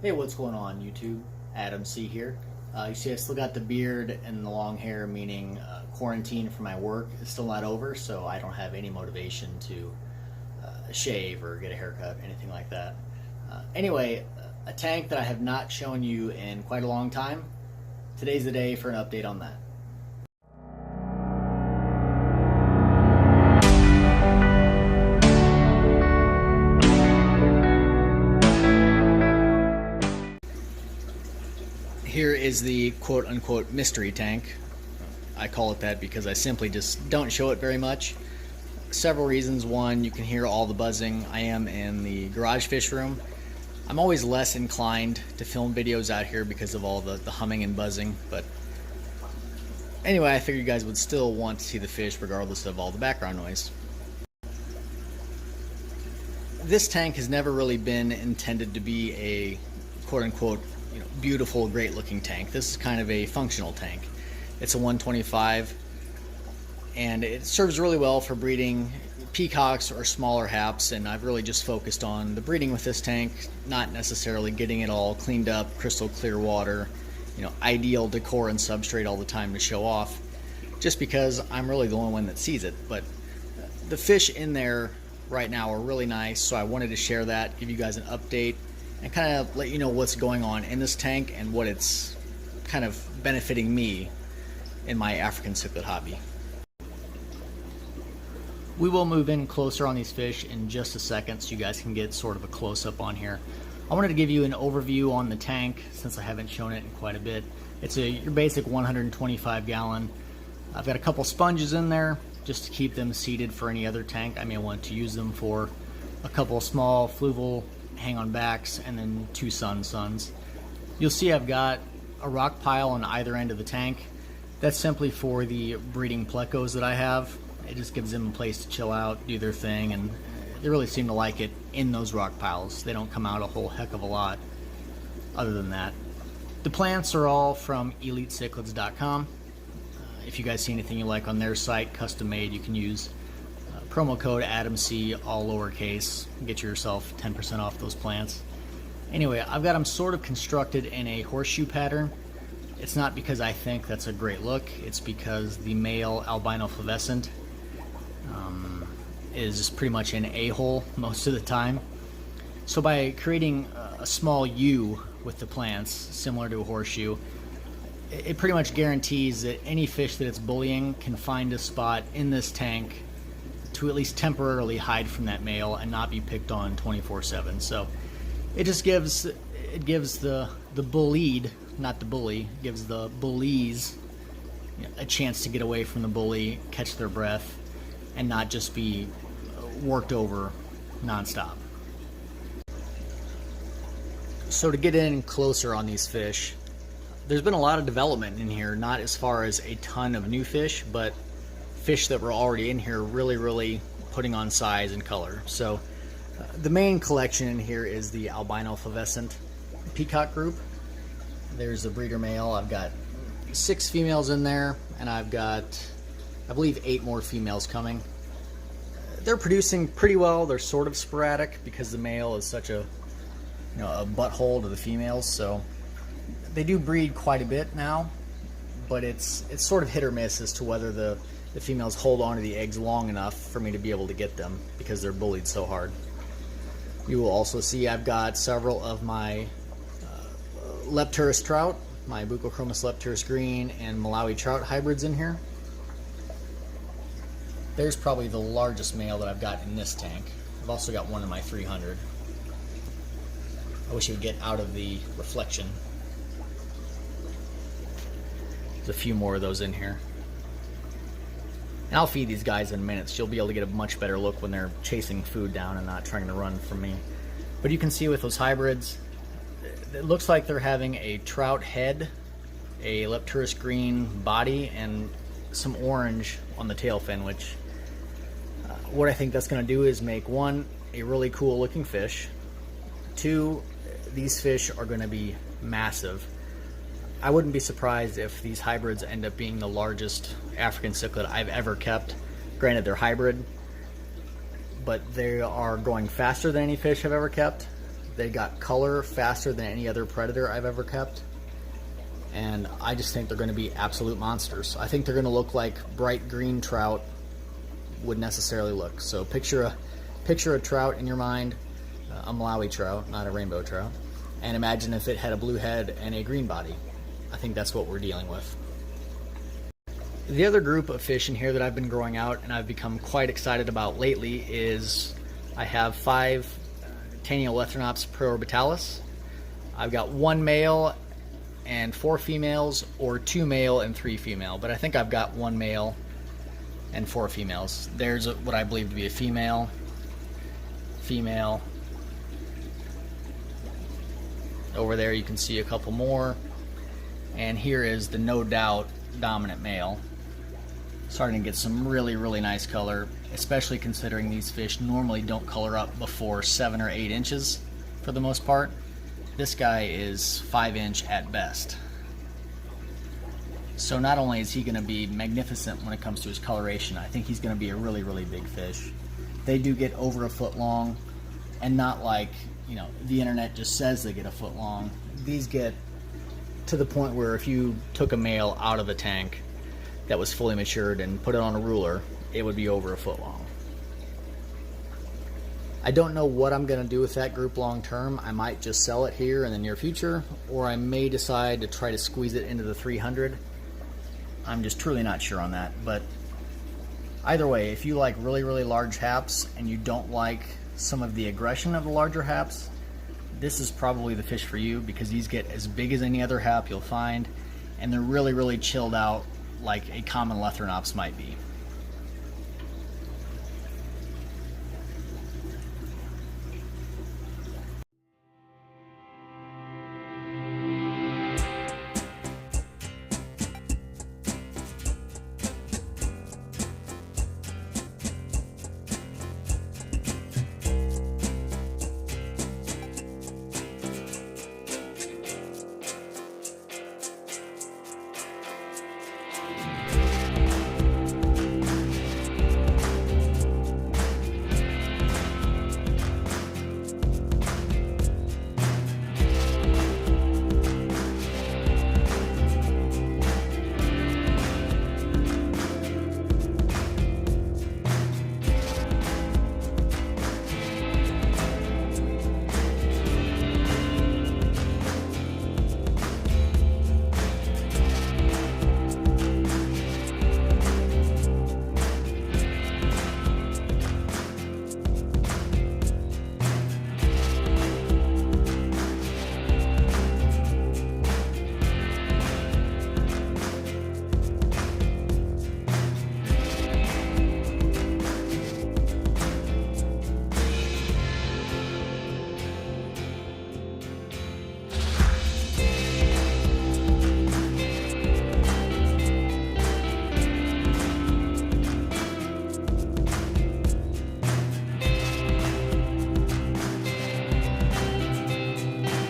Hey, what's going on YouTube? Adam C here. You see I still got the beard and the long hair, meaning quarantine for my work is still not over, so I don't have any motivation to shave or get a haircut, anything like that. Anyway, a tank that I have not shown you in quite a long time. Today's the day for an update on that. Here is the quote-unquote mystery tank. I call it that because I simply just don't show it very much. Several reasons. One, you can hear all the buzzing. I am in the garage fish room. I'm always less inclined to film videos out here because of all the humming and buzzing, but anyway, I figured you guys would still want to see the fish regardless of all the background noise. This tank has never really been intended to be a quote-unquote beautiful, great-looking tank. This is kind of a functional tank. It's a 125, and it serves really well for breeding peacocks or smaller haps, and I've really just focused on the breeding with this tank, not necessarily getting it all cleaned up, crystal clear water, ideal decor and substrate all the time to show off, just because I'm really the only one that sees it. But the fish in there right now are really nice, so I wanted to share that, give you guys an update, and kind of let you know what's going on in this tank and what it's kind of benefiting me in my African cichlid hobby. We will move in closer on these fish in just a second so you guys can get sort of a close-up on here. I wanted to give you an overview on the tank since I haven't shown it in quite a bit. It's your basic 125 gallon. I've got a couple sponges in there just to keep them seated for any other tank I may want to use them for. A couple small fluval hang-on backs, and then two suns. You'll see I've got a rock pile on either end of the tank. That's simply for the breeding plecos that I have. It just gives them a place to chill out, do their thing, and they really seem to like it in those rock piles. They don't come out a whole heck of a lot other than that. The plants are all from EliteCichlids.com. If you guys see anything you like on their site, custom made, you can use promo code AdamC, all lowercase, get yourself 10% off those plants. Anyway, I've got them sort of constructed in a horseshoe pattern. It's not because I think that's a great look, it's because the male Albino Flevescent is pretty much an a-hole most of the time. So by creating a small U with the plants, similar to a horseshoe, it pretty much guarantees that any fish that it's bullying can find a spot in this tank to at least temporarily hide from that male and not be picked on 24/7. So it just gives the bullied, not the bully, gives the bullies a chance to get away from the bully, catch their breath, and not just be worked over nonstop. So to get in closer on these fish, there's been a lot of development in here, not as far as a ton of new fish, but fish that were already in here really putting on size and color. So the main collection in here is the Albino Flevescent Peacock group. There's a breeder male. I've got 6 females in there, and I've got, I believe, 8 more females coming. They're producing pretty well. They're sort of sporadic because the male is such a butthole to the females, so they do breed quite a bit now, but it's sort of hit or miss as to whether the females hold on to the eggs long enough for me to be able to get them because they're bullied so hard. You will also see I've got several of my Lepturus trout, my Bucochromis lepturus green and Malawi trout hybrids in here. There's probably the largest male that I've got in this tank. I've also got one in my 300. I wish it would get out of the reflection. There's a few more of those in here. And I'll feed these guys in minutes. You'll be able to get a much better look when they're chasing food down and not trying to run from me. But you can see with those hybrids, it looks like they're having a trout head, a Lepturus green body, and some orange on the tail fin, which what I think that's going to do is make, one, a really cool looking fish. Two, these fish are going to be massive. I wouldn't be surprised if these hybrids end up being the largest African cichlid I've ever kept. Granted, they're hybrid, but they are growing faster than any fish I've ever kept. They got color faster than any other predator I've ever kept. And I just think they're going to be absolute monsters. I think they're going to look like bright green trout would necessarily look. So picture a trout in your mind, a Malawi trout, not a rainbow trout, and imagine if it had a blue head and a green body. I think that's what we're dealing with. The other group of fish in here that I've been growing out and I've become quite excited about lately is I have 5 Taniolethrinops proorbitalis. I've got 1 male and 4 females, or 2 male and 3 female, but I think I've got 1 male and 4 females. There's what I believe to be a female, female. Over there you can see a couple more, and here is the no doubt dominant male. Starting to get some really nice color, especially considering these fish normally don't color up before 7 or 8 inches for the most part. This guy is 5 inch at best. So not only is he going to be magnificent when it comes to his coloration, I think he's going to be a really big fish. They do get over a foot long, and not like, you know, the internet just says they get a foot long. These get to the point where if you took a male out of the tank that was fully matured and put it on a ruler, it would be over a foot long. I don't know what I'm going to do with that group long term. I might just sell it here in the near future, or I may decide to try to squeeze it into the 300. I'm just truly not sure on that. But either way, if you like really large haps and you don't like some of the aggression of the larger haps, this is probably the fish for you, because these get as big as any other hap you'll find, and they're really chilled out like a common Lethrinops might be.